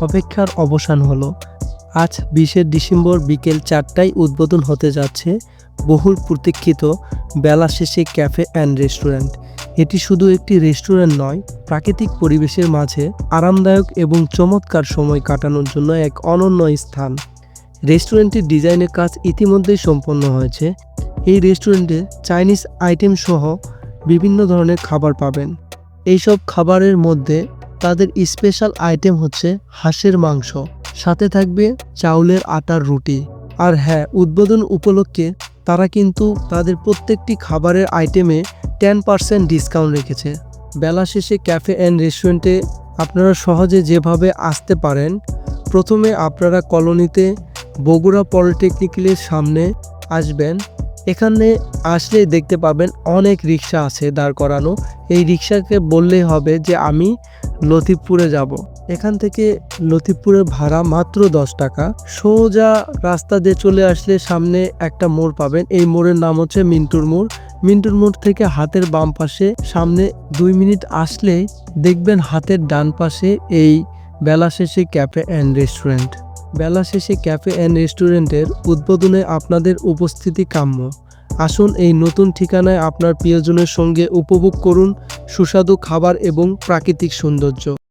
অপেক্ষার অবসান হলো। আজ 20শে ডিসেম্বর বিকেল 4টায় উদ্বোধন হতে যাচ্ছে বহুল প্রতীক্ষিত বেলা শেষে ক্যাফে অ্যান্ড রেস্টুরেন্ট। এটি শুধু একটি রেস্টুরেন্ট নয়, প্রাকৃতিক পরিবেশের মাঝে আরামদায়ক এবং চমৎকার সময় কাটানোর জন্য এক অনন্য স্থান। রেস্টুরেন্টের ডিজাইনের কাজ ইতিমধ্যেই সম্পন্ন হয়েছে। এই রেস্টুরেন্টে চাইনিজ আইটেম সহ বিভিন্ন ধরনের খাবার পাবেন। এইসব খাবারের মধ্যে তাদের স্পেশাল আইটেম হচ্ছে হাঁসের মাংস, সাথে থাকবে চাউলের আটার রুটি। আর হ্যাঁ, উদ্বোধন উপলক্ষে তারা কিন্তু তাদের প্রত্যেকটি খাবারের আইটেমে 10% ডিসকাউন্ট রেখেছে। বেলা শেষে ক্যাফে অ্যান্ড রেস্টুরেন্টে আপনারা সহজে যেভাবে আসতে পারেন, প্রথমে আপনারা কলোনিতে বগুড়া পলিটেকনিকের সামনে আসবেন। এখানে আসলেই দেখতে পাবেন অনেক রিক্সা আছে দাঁড় করানো। এই রিক্সাকে বললেই হবে যে আমি লতিফপুরে যাব। এখান থেকে লতিফপুরের ভাড়া মাত্র 10 টাকা। সোজা রাস্তা দিয়ে চলে আসলে সামনে একটা মোড় পাবেন। এই মোড়ের নাম হচ্ছে মিন্টুর মোড়। মিন্টুর মোড় থেকে হাতের বাম পাশে সামনে 2 মিনিট আসলেই দেখবেন হাতের ডান পাশে এই বেলা শেষে ক্যাফে অ্যান্ড রেস্টুরেন্ট। বেলা শেষে ক্যাফে অ্যান্ড রেস্টুরেন্টের উদ্বোধনে আপনাদের উপস্থিতি কাম্য। আসুন এই নতুন ঠিকানায় আপনার প্রিয়জনের সঙ্গে উপভোগ করুন সুস্বাদু খাবার এবং প্রাকৃতিক সৌন্দর্য।